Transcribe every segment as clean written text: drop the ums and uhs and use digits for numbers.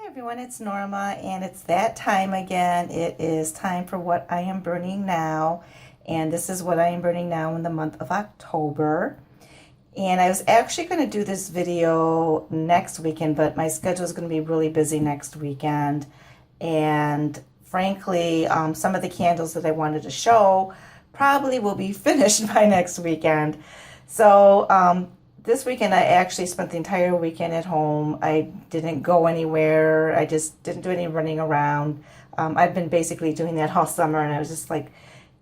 Hi everyone, it's Norma and it's that time again. It is time for what I am burning now, and this is what I am burning now in the month of October. And I was actually going to do this video next weekend, but my schedule is going to be really busy next weekend. And frankly, some of the candles that I wanted to show probably will be finished by next weekend. So this weekend I actually spent the entire weekend at home. I didn't go anywhere. I just didn't do any running around. I've been basically doing that all summer, and I was just like,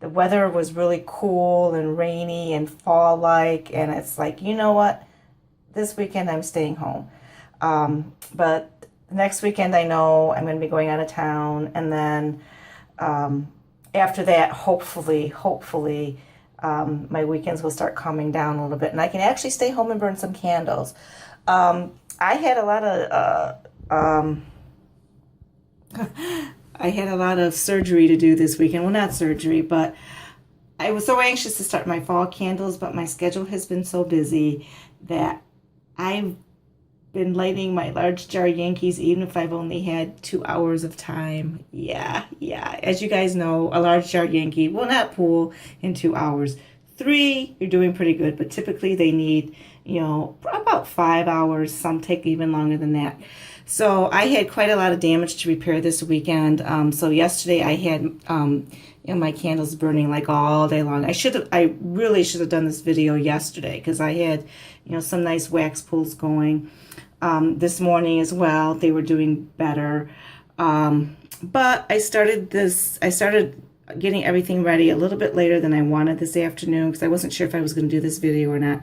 the weather was really cool and rainy and fall-like, and it's like, you know what? This weekend I'm staying home. But next weekend I know I'm going to be going out of town, and then after that, hopefully, my weekends will start calming down a little bit, and I can actually stay home and burn some candles. I had a lot of surgery to do this weekend. Well, not surgery, but I was so anxious to start my fall candles, but my schedule has been so busy that I've been lighting my large jar Yankees even if I've only had 2 hours of time. Yeah. As you guys know, a large jar Yankee will not pool in 2 hours. 3, you're doing pretty good, but typically they need, about 5 hours. Some take even longer than that. So I had quite a lot of damage to repair this weekend. So yesterday I had, my candles burning like all day long. I really should have done this video yesterday because I had, some nice wax pulls going. This morning as well, they were doing better. But I started getting everything ready a little bit later than I wanted this afternoon because I wasn't sure if I was going to do this video or not.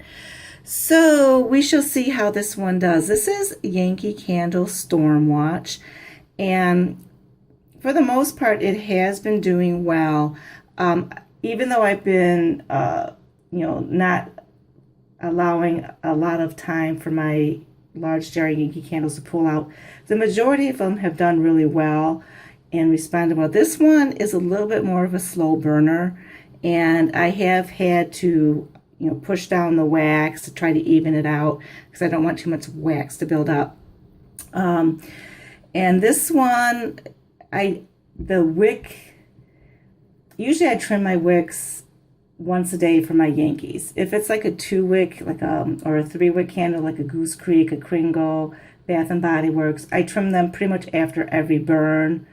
So we shall see how this one does. This is Yankee Candle Storm Watch, and for the most part, it has been doing well. Even though I've been, not allowing a lot of time for my large jar Yankee candles to pull out, the majority of them have done really well and responded well. This one is a little bit more of a slow burner, and I have had to push down the wax to try to even it out because I don't want too much wax to build up. And this one, the wick, usually I trim my wicks once a day for my Yankees. If it's like a 2-wick, or a 3-wick candle, like a Goose Creek, a Kringle, Bath and Body Works, I trim them pretty much after every burn,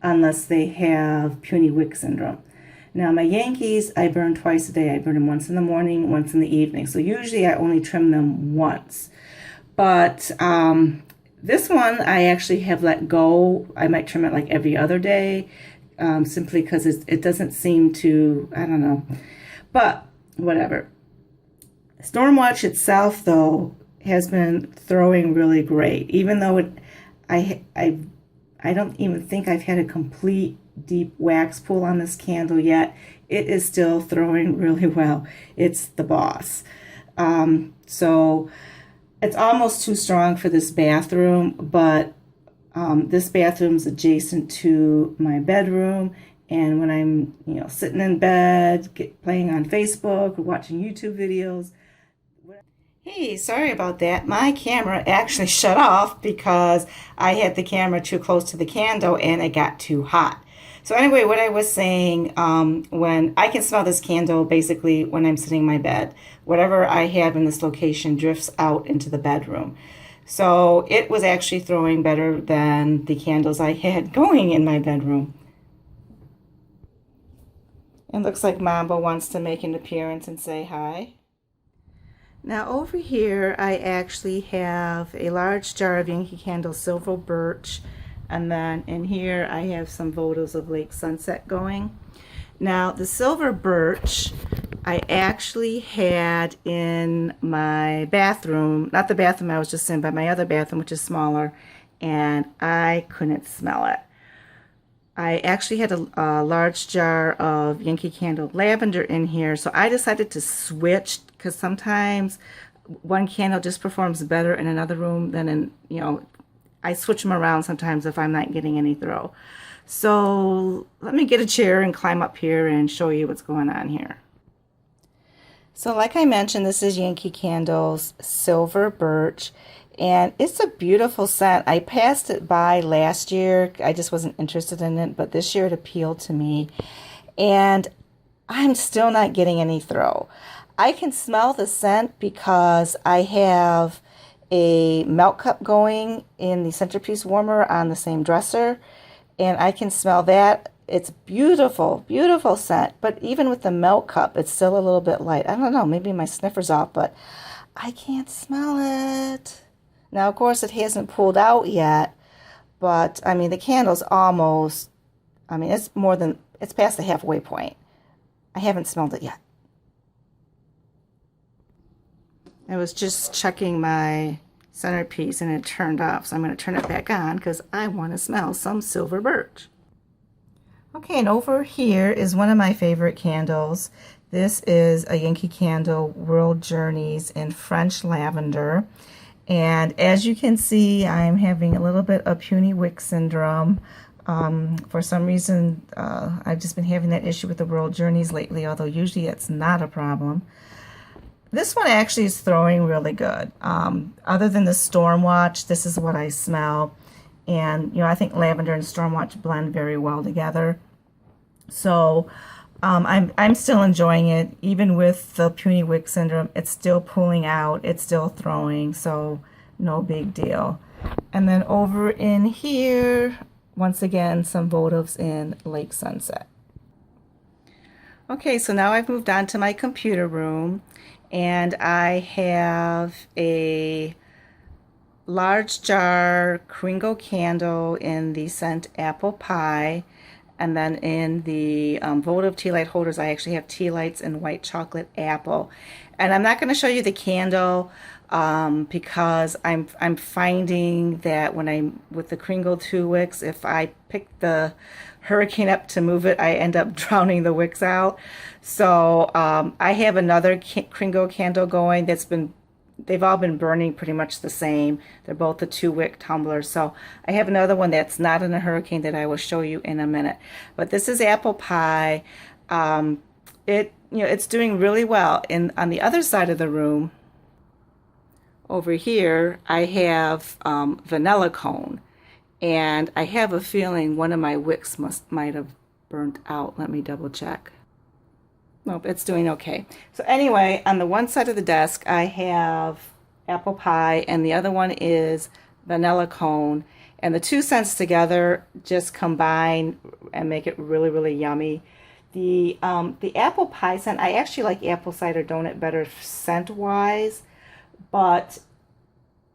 unless they have puny wick syndrome. Now my Yankees, I burn twice a day. I burn them once in the morning, once in the evening. So usually I only trim them once. But this one I actually have let go. I might trim it like every other day, simply because it doesn't seem to, I don't know. But whatever. Stormwatch itself, though, has been throwing really great. Even though I don't even think I've had a complete deep wax pull on this candle yet. It is still throwing really well. It's the boss. So it's almost too strong for this bathroom, but this bathroom's adjacent to my bedroom. And when I'm, sitting in bed, playing on Facebook or watching YouTube videos. Hey, sorry about that. My camera actually shut off because I had the camera too close to the candle and it got too hot. So anyway, what I was saying, when I can smell this candle basically when I'm sitting in my bed. Whatever I have in this location drifts out into the bedroom. So it was actually throwing better than the candles I had going in my bedroom. It looks like Mambo wants to make an appearance and say hi. Now over here, I actually have a large jar of Yankee Candle Silver Birch, and then in here I have some Votives of Lake Sunset going. Now the Silver Birch I actually had in my bathroom, not the bathroom I was just in, but my other bathroom, which is smaller, and I couldn't smell it. I actually had a large jar of Yankee Candle Lavender in here, so I decided to switch because sometimes one candle just performs better in another room than in, I switch them around sometimes if I'm not getting any throw. So let me get a chair and climb up here and show you what's going on here. So like I mentioned, this is Yankee Candle's Silver Birch, And it's a beautiful scent. I passed it by last year. I just wasn't interested in it, but this year it appealed to me. And I'm still not getting any throw. I can smell the scent because I have a melt cup going in the centerpiece warmer on the same dresser, and I can smell that. It's beautiful, beautiful scent, but even with the melt cup, it's still a little bit light. I don't know, maybe my sniffer's off, but I can't smell it. Now, of course, it hasn't pulled out yet, but I mean, the candle's almost, I mean, it's past the halfway point. I haven't smelled it yet. I was just checking my centerpiece and it turned off, so I'm going to turn it back on because I want to smell some silver birch. Okay, and over here is one of my favorite candles. This is a Yankee candle, World Journeys in French Lavender. And as you can see, I'm having a little bit of puny wick syndrome. For some reason, I've just been having that issue with the World Journeys lately, although usually it's not a problem. This one actually is throwing really good. Other than the Stormwatch, this is what I smell. And, you know, I think lavender and Stormwatch blend very well together. So I'm still enjoying it. Even with the puny wick syndrome, it's still pulling out. It's still throwing, so no big deal. And then over in here, once again, some Votives in Lake Sunset. Okay, so now I've moved on to my computer room, and I have a large jar Kringle candle in the scent Apple Pie, and then in the Votive tea light holders, I actually have tea lights in white chocolate apple. And I'm not going to show you the candle because I'm finding that when I'm with the Kringle 2 wicks, if I pick the hurricane up to move it, I end up drowning the wicks out. So I have another Kringle candle going they've all been burning pretty much the same. They're both the 2 wick tumblers. So I have another one that's not in a hurricane that I will show you in a minute. But this is Apple Pie. It's doing really well. And on the other side of the room, over here, I have Vanilla Cone. And I have a feeling one of my wicks might have burnt out. Let me double check. Nope, it's doing okay. So anyway, on the one side of the desk, I have Apple Pie, and the other one is Vanilla Cone. And the two scents together just combine and make it really, really yummy. The Apple Pie scent, I actually like apple cider donut better scent-wise, but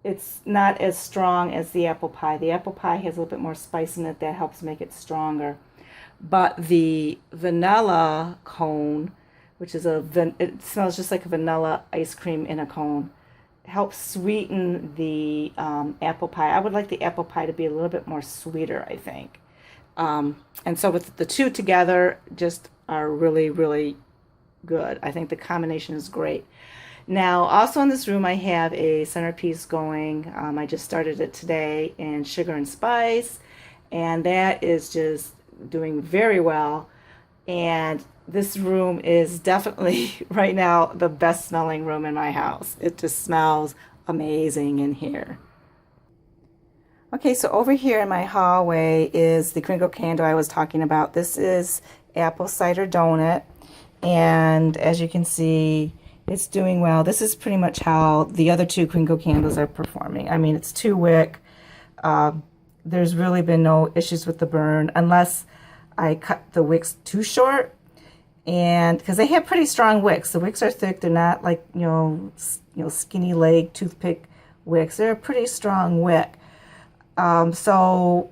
it's not as strong as the Apple Pie. The Apple Pie has a little bit more spice in it that helps make it stronger. But the Vanilla Cone, which is it smells just like a vanilla ice cream in a cone, helps sweeten the apple pie. I would like the apple pie to be a little bit more sweeter, I think. And so with the two together, just are really, really good. I think the combination is great. Now, also in this room, I have a centerpiece going. I just started it today in Sugar and Spice, and that is just doing very well. And this room is definitely right now the best smelling room in my house. It just smells amazing in here. Okay, so over here in my hallway is the Kringle candle I was talking about. This is apple cider donut, and as you can see, it's doing well. This is pretty much how the other two Kringle candles are performing. I mean, it's 2 wick. There's really been no issues with the burn unless I cut the wicks too short, and because they have pretty strong wicks. The wicks are thick. They're not like skinny leg toothpick wicks. They're a pretty strong wick. So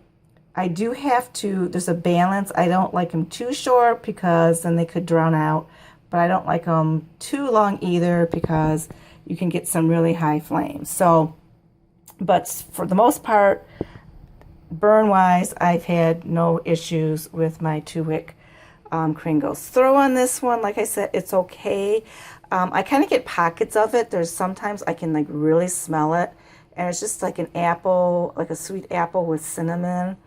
I do have to, there's a balance. I don't like them too short because then they could drown out, but I don't like them too long either because you can get some really high flames. So, but for the most part, burn wise, I've had no issues with my 2 wick Kringles. Throw on this one, like I said, it's okay. I kind of get pockets of it. There's sometimes I can like really smell it, and it's just like an apple, like a sweet apple with cinnamon.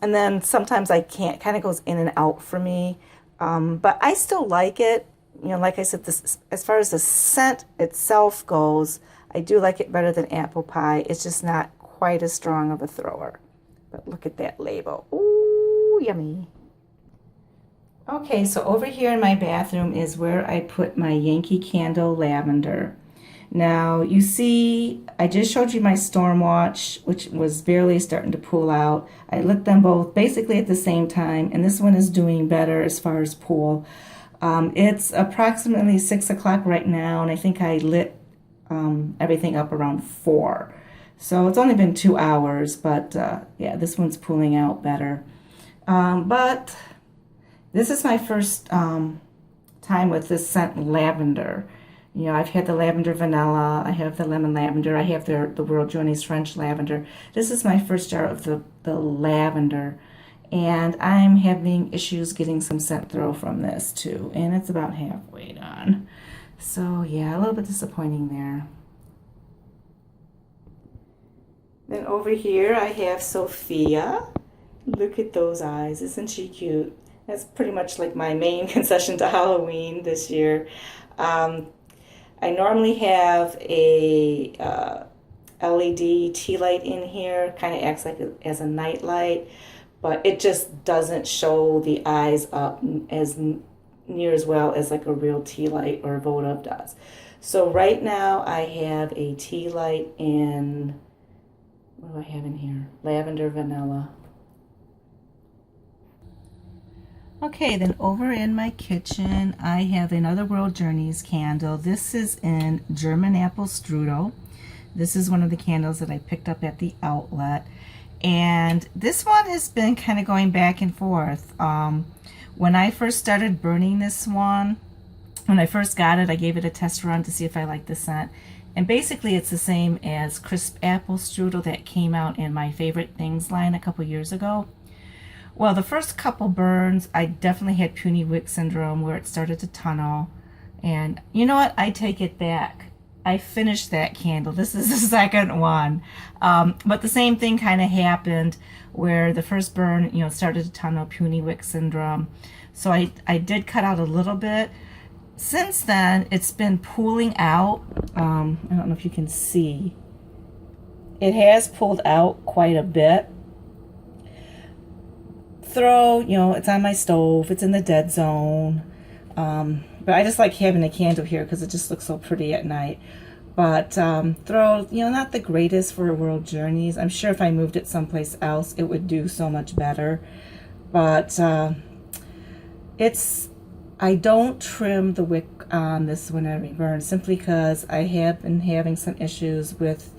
And then sometimes I can't, kind of goes in and out for me. But I still like it. Like I said, this, as far as the scent itself goes, I do like it better than apple pie. It's just not quite as strong of a thrower. But look at that label. Ooh, yummy. Okay, so over here in my bathroom is where I put my Yankee Candle Lavender. Now, you see, I just showed you my storm watch, which was barely starting to pull out. I lit them both basically at the same time, and this one is doing better as far as pull. It's approximately 6 o'clock right now, and I think I lit everything up around 4. So it's only been 2 hours, but yeah, this one's pulling out better. But this is my first time with this scent lavender. You know, I've had the lavender vanilla, I have the lemon lavender, I have the World Journeys French lavender. This is my first jar of the lavender, and I'm having issues getting some scent throw from this too, and it's about halfway done. So yeah, a little bit disappointing there. Then over here I have Sophia. Look at those eyes, isn't she cute? That's pretty much like my main concession to Halloween this year. I normally have a LED tea light in here, kind of acts like as a night light, but it just doesn't show the eyes up as near as well as like a real tea light or a Votive does. So right now I have a tea light in, what do I have in here? Lavender vanilla. Okay, then over in my kitchen, I have another World Journeys candle. This is in German apple strudel. This is one of the candles that I picked up at the outlet. And this one has been kind of going back and forth. When I first started burning this one, when I first got it, I gave it a test run to see if I liked the scent. And basically it's the same as crisp apple strudel that came out in my Favorite Things line a couple years ago. Well, the first couple burns, I definitely had puny wick syndrome where it started to tunnel. And you know what? I take it back. I finished that candle. This is the second one. But the same thing kind of happened where the first burn, you know, started to tunnel, puny wick syndrome. So I did cut out a little bit. Since then, it's been pooling out. I don't know if you can see. It has pulled out quite a bit. Throw, you know, it's on my stove, it's in the dead zone, but I just like having a candle here because it just looks so pretty at night. But throw, you know, not the greatest for World Journeys. I'm sure if I moved it someplace else it would do so much better, but I don't trim the wick on this when I burn, simply because I have been having some issues with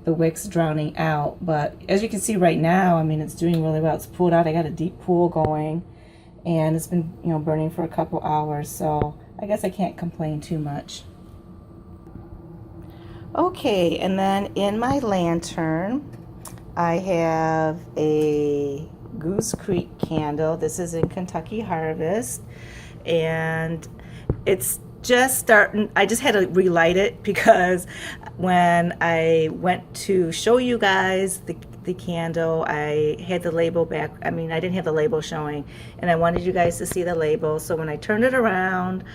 the wicks drowning out. But as you can see right now, I mean, it's doing really well. It's pulled out. I got a deep pool going, and it's been, you know, burning for a couple hours, so I guess I can't complain too much. Okay, and then in my lantern I have a Goose Creek candle. This is in Kentucky Harvest, and it's just starting. I just had to relight it because when I went to show you guys the candle, I had the label back. I mean, I didn't have the label showing, and I wanted you guys to see the label. So when I turned it around,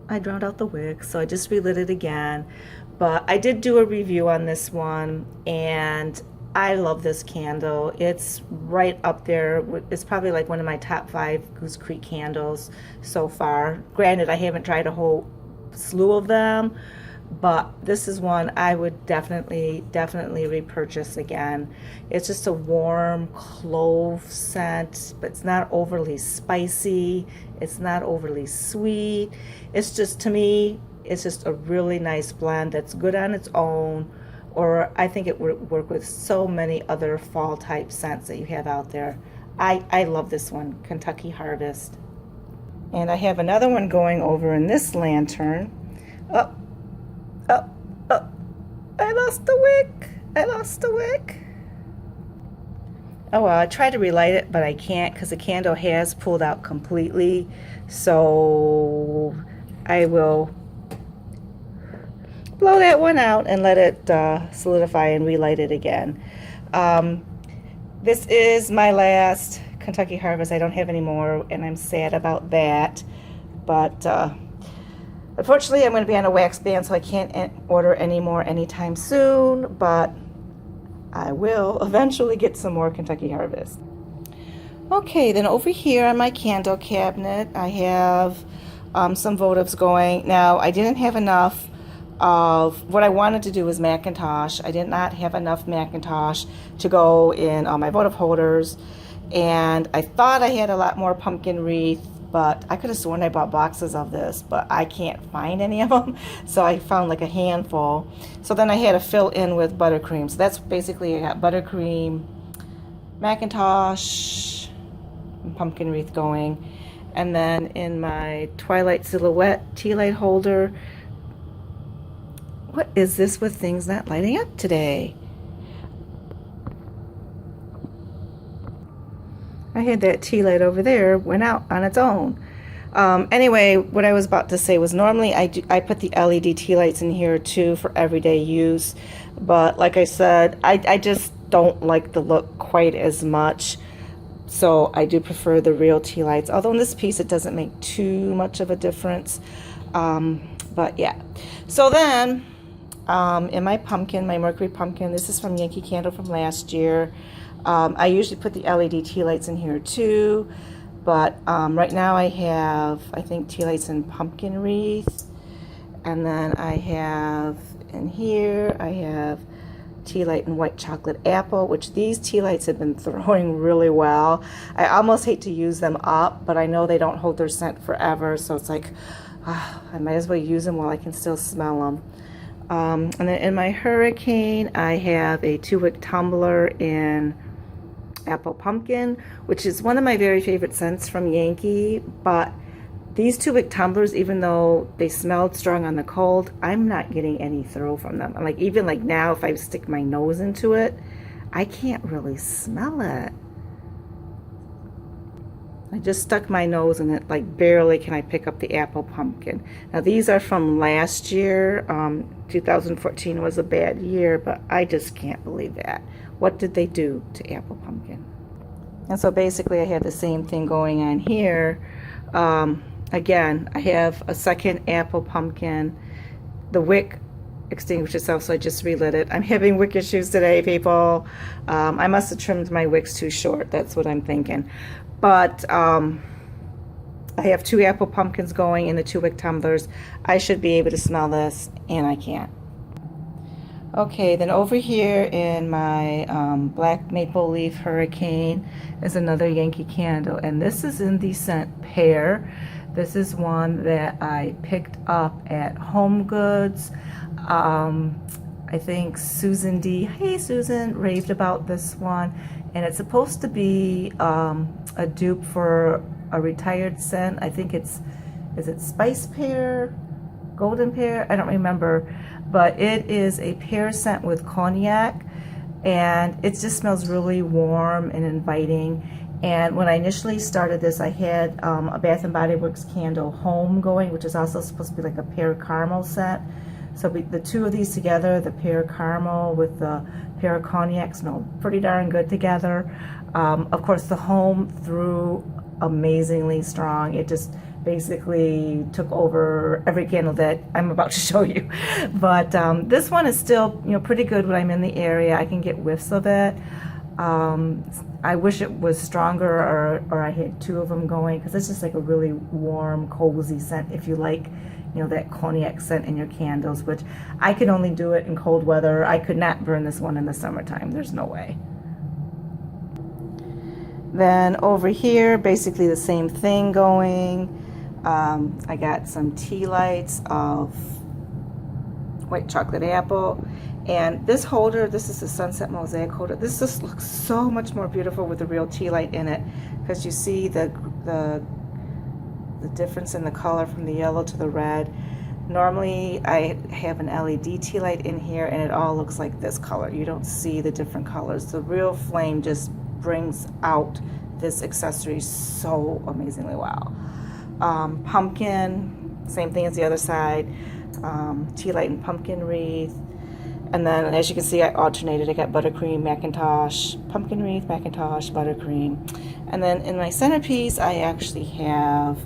I drowned out the wick, so I just relit it again. But I did do a review on this one, and I love this candle. It's right up there. It's probably like one of my top 5 Goose Creek candles so far. Granted, I haven't tried a whole slew of them, but this is one I would definitely repurchase again. It's just a warm clove scent, but it's not overly spicy. It's not overly sweet. It's just, to me, it's just a really nice blend that's good on its own. Or I think it would work with so many other fall type scents that you have out there. I love this one, Kentucky Harvest. And I have another one going over in this lantern. Oh, I lost the wick. I lost the wick. Oh well, I tried to relight it, but I can't because the candle has pulled out completely. So I will blow that one out and let it solidify and relight it again. This is my last Kentucky Harvest. I don't have any more, and I'm sad about that. But Unfortunately, I'm going to be on a wax ban, so I can't order any more anytime soon, but I will eventually get some more Kentucky Harvest. Okay, then over here on my candle cabinet, I have some votives going. Now, I didn't have enough of what I wanted to do was McIntosh. I did not have enough McIntosh to go in my votive holders, and I thought I had a lot more pumpkin wreath, but I could have sworn I bought boxes of this, but I can't find any of them, so I found like a handful. So then I had to fill in with buttercream. So that's basically, I got buttercream, McIntosh, and pumpkin wreath going. And then in my Twilight Silhouette tea light holder, what is this with things not lighting up today? I had that tea light over there, went out on its own. Anyway, what I was about to say was normally I put the LED tea lights in here too for everyday use. But like I said, I just don't like the look quite as much. So I do prefer the real tea lights. Although in this piece it doesn't make too much of a difference. But yeah. So then, in my pumpkin, my Mercury pumpkin, this is from Yankee Candle from last year. I usually put the LED tea lights in here too, but right now I have, I think, tea lights in pumpkin wreath, and then I have in here, I have tea light in white chocolate apple, which these tea lights have been throwing really well. I almost hate to use them up, but I know they don't hold their scent forever, so it's like, I might as well use them while I can still smell them. And then in my hurricane, I have a 2-wick tumbler in apple pumpkin, which is one of my very favorite scents from Yankee. But these 2-wick tumblers, even though they smelled strong on the cold, I'm not getting any throw from them. Like even like now, if I stick my nose into it, I can't really smell it. I just stuck my nose in it, like barely can I pick up the apple pumpkin. Now these are from last year. 2014 was a bad year, but I just can't believe that. What did they do to apple pumpkin? And so basically I have the same thing going on here. Again, I have a second apple pumpkin. The wick extinguished itself, so I just relit it. I'm having wick issues today, people. I must have trimmed my wicks too short. That's what I'm thinking. But I have 2 apple pumpkins going in the 2-wick tumblers. I should be able to smell this, and I can't. Okay, then over here in my black maple leaf hurricane is another Yankee candle, and this is in the scent Pear. This is one that I picked up at Home Goods. I think Susan D, hey Susan, raved about this one, and it's supposed to be a dupe for a retired scent. I think is it Spice Pear, Golden Pear? I don't remember, but it is a pear scent with cognac, and it just smells really warm and inviting. And when I initially started this, I had a Bath & Body Works candle Home going, which is also supposed to be like a pear caramel scent. So the 2 of these together, the pear caramel with the pear cognac, smell pretty darn good together. Of course, the Home threw amazingly strong. It just basically took over every candle that I'm about to show you. But this one is still, pretty good when I'm in the area. I can get whiffs of it. I wish it was stronger, or I had 2 of them going, because it's just like a really warm, cozy scent if you like, that cognac scent in your candles, which I could only do it in cold weather. I could not burn this one in the summertime. There's no way. Then over here, basically the same thing going. I got some tea lights of white chocolate apple. And this holder, this is a Sunset Mosaic holder. This just looks so much more beautiful with the real tea light in it, because you see the difference in the color from the yellow to the red. Normally I have an LED tea light in here and it all looks like this color. You don't see the different colors. The real flame just brings out this accessory so amazingly well. Pumpkin, same thing as the other side. Tea light and pumpkin wreath. And then, as you can see, I alternated. I got Buttercream, McIntosh, pumpkin wreath, McIntosh, Buttercream. And then in my centerpiece, I actually have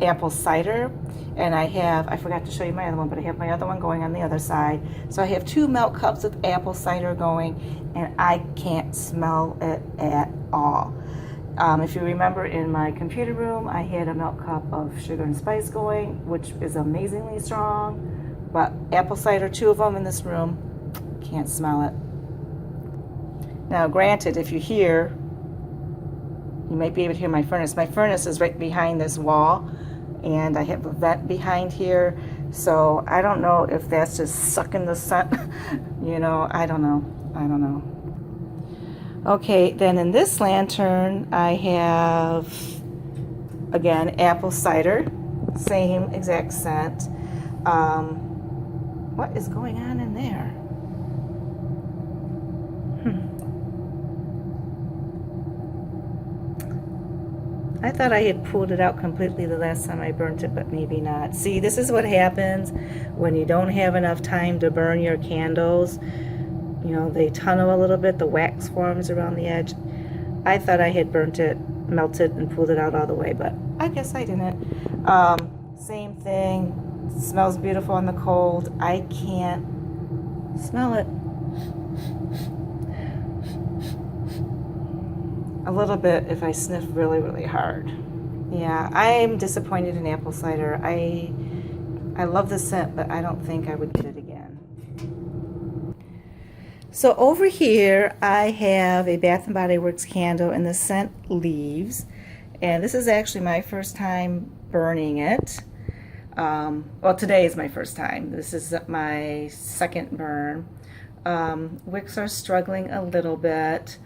apple cider, and I forgot to show you my other one, but I have my other one going on the other side. So I have 2 milk cups of apple cider going, and I can't smell it at all. If you remember, in my computer room, I had a milk cup of sugar and spice going, which is amazingly strong, but apple cider, 2 of them in this room, can't smell it. Now, granted, if you hear, you might be able to hear my furnace. My furnace is right behind this wall, and I have a vent behind here, so I don't know if that's just sucking the scent. You know, I don't know. Okay, then in this lantern, I have, again, apple cider, same exact scent. What is going on in there? I thought I had pulled it out completely the last time I burnt it, but maybe not. See, this is what happens when you don't have enough time to burn your candles. You know, they tunnel a little bit, the wax forms around the edge. I thought I had burnt it, melted, and pulled it out all the way, but I guess I didn't. Same thing, smells beautiful in the cold. I can't smell it. A little bit if I sniff really, really hard. Yeah, I'm disappointed in apple cider. I love the scent, but I don't think I would get it again. So over here, I have a Bath & Body Works candle in the scent Leaves. And this is actually my first time burning it. Well, today is my first time. This is my second burn. Wicks are struggling a little bit.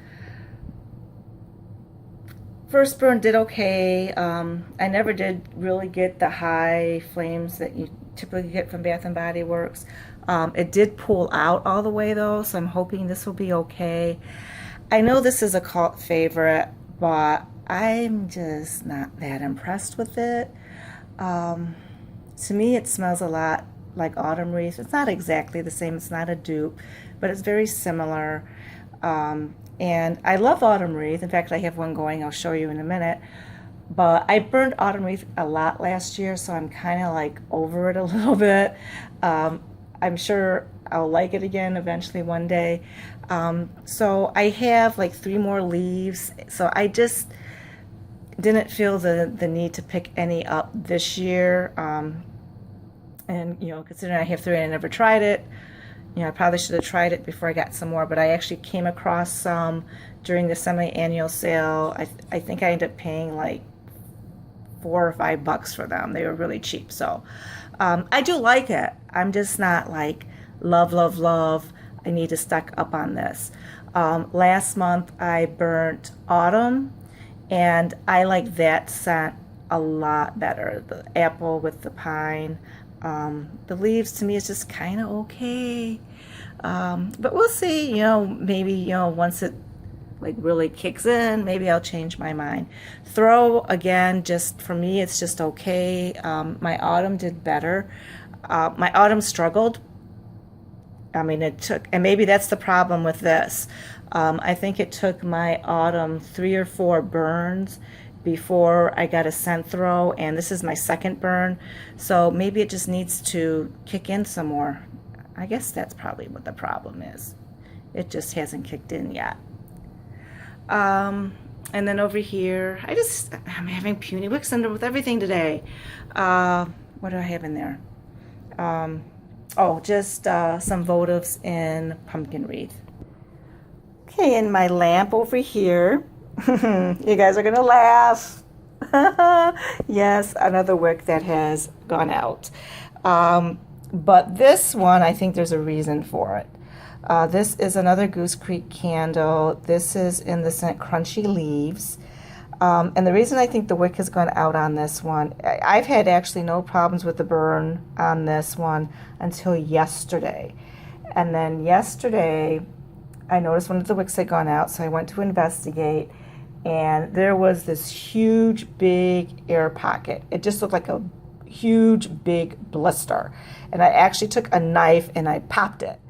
First burn did okay. I never did really get the high flames that you typically get from Bath & Body Works. It did pull out all the way though, so I'm hoping this will be okay. I know this is a cult favorite, but I'm just not that impressed with it. To me, it smells a lot like Autumn Wreath. It's not exactly the same, it's not a dupe, but it's very similar. And I love Autumn Wreath. In fact, I have one going, I'll show you in a minute. But I burned Autumn Wreath a lot last year, so I'm kind of like over it a little bit. I'm sure I'll like it again eventually one day. So I have like 3 more leaves. So I just didn't feel the need to pick any up this year. And, you know, considering I have 3 and I never tried it, you know, I probably should have tried it before I got some more, but I actually came across some during the semi-annual sale. I think I ended up paying like $4 or $5 for them. They were really cheap. So I do like it. I'm just not like love. I need to stock up on this. Last month I burnt Autumn, and I like that scent a lot better. The apple with the pine. The leaves to me is just kind of okay. But we'll see, you know, maybe, you know, once it like really kicks in, maybe I'll change my mind. Throw, again, just for me, it's just okay. My Autumn did better. My Autumn struggled. I mean, it took, and maybe that's the problem with this. I think it took my Autumn 3 or 4 burns before I got a scent throw, and this is my second burn, so maybe it just needs to kick in some more. I guess that's probably what the problem is. It just hasn't kicked in yet. And then over here, I'm having puny wicks under with everything today. What do I have in there? Just some Votives in Pumpkin Wreath. Okay, and my lamp over here. You guys are gonna laugh. Yes, another wick that has gone out. But this one, I think there's a reason for it. This is another Goose Creek candle. This is in the scent Crunchy Leaves. And the reason I think the wick has gone out on this one, I've had actually no problems with the burn on this one until yesterday. And then yesterday, I noticed one of the wicks had gone out, so I went to investigate, and there was this huge, big air pocket. It just looked like a huge, big blister. And I actually took a knife and I popped it.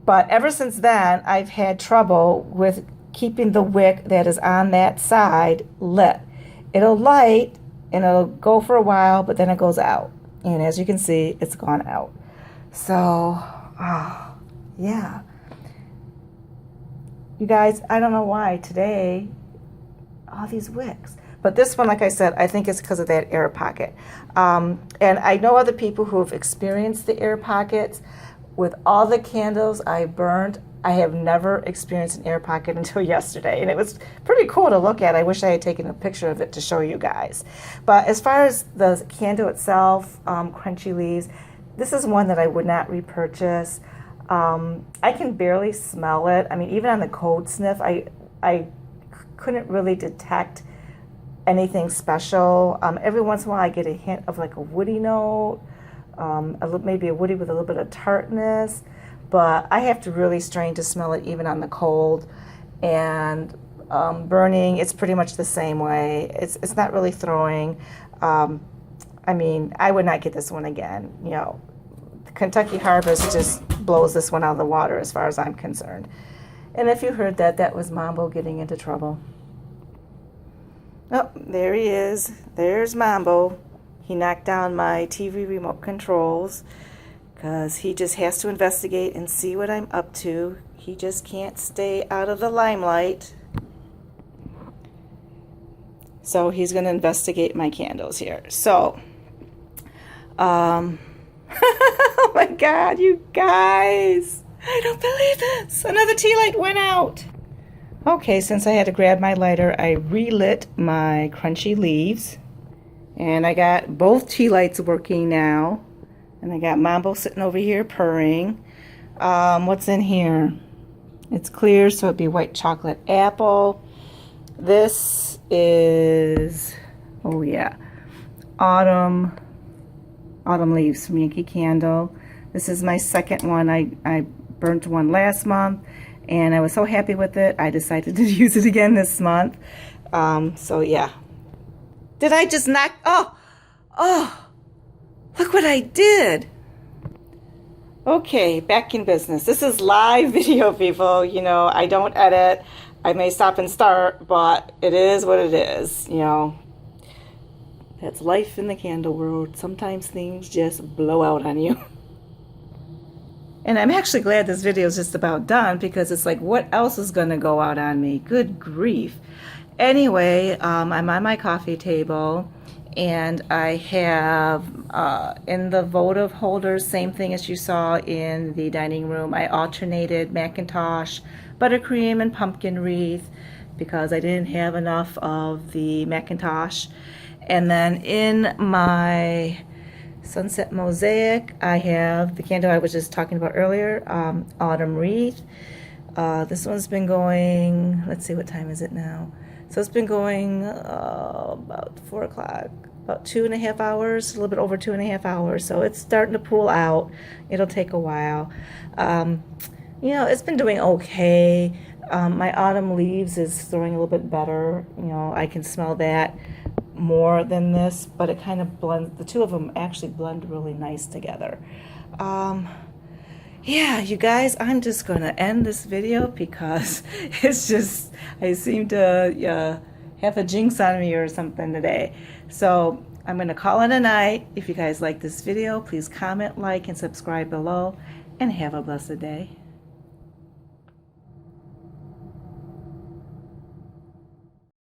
But ever since then, I've had trouble with keeping the wick that is on that side lit. It'll light and it'll go for a while, but then it goes out. And as you can see, it's gone out. So, yeah. You guys, I don't know why today, all these wicks. But this one, like I said, I think it's because of that air pocket. And I know other people who have experienced the air pockets. With all the candles I burned, I have never experienced an air pocket until yesterday. And it was pretty cool to look at. I wish I had taken a picture of it to show you guys. But as far as the candle itself, Crunchy Leaves, this is one that I would not repurchase. I can barely smell it. I mean, even on the cold sniff, I couldn't really detect anything special. Every once in a while I get a hint of like a woody note, maybe a woody with a little bit of tartness, but I have to really strain to smell it even on the cold. And burning, it's pretty much the same way. It's not really throwing. I mean, I would not get this one again. You know, Kentucky Harvest just blows this one out of the water as far as I'm concerned. And if you heard that, that was Mambo getting into trouble. Oh, there he is. There's Mambo. He knocked down my TV remote controls because he just has to investigate and see what I'm up to. He just can't stay out of the limelight. So he's going to investigate my candles here. So, oh my God, you guys. I don't believe this. Another tea light went out. Okay, since I had to grab my lighter, I relit my Crunchy Leaves. And I got both tea lights working now. And I got Mambo sitting over here purring. What's in here? It's clear, so it'd be white chocolate apple. This is, oh yeah, autumn leaves from Yankee Candle. This is my second one. I burnt one last month, and I was so happy with it, I decided to use it again this month. So yeah. Did I just knock? Oh, look what I did. Okay, back in business. This is live video, people. You know, I don't edit. I may stop and start, but it is what it is. You know, that's life in the candle world. Sometimes things just blow out on you. And I'm actually glad this video is just about done, because it's like, what else is going to go out on me? Good grief. Anyway, I'm on my coffee table, and I have in the votive holders, same thing as you saw in the dining room, I alternated McIntosh, Buttercream, and Pumpkin Wreath because I didn't have enough of the McIntosh. And then in my Sunset Mosaic, I have the candle I was just talking about earlier, Autumn Wreath. This one's been going, let's see, what time is it now? So it's been going about 4 o'clock, about 2.5 hours, a little bit over 2.5 hours. So it's starting to pool out. It'll take a while. You know, it's been doing okay. My Autumn Leaves is throwing a little bit better. You know, I can smell that more than this, but it kind of blends. The two of them actually blend really nice together. Yeah, you guys, I'm just going to end this video because it's just, I seem to have a jinx on me or something today. So I'm going to call it a night. If you guys like this video, please comment, like, and subscribe below, and have a blessed day.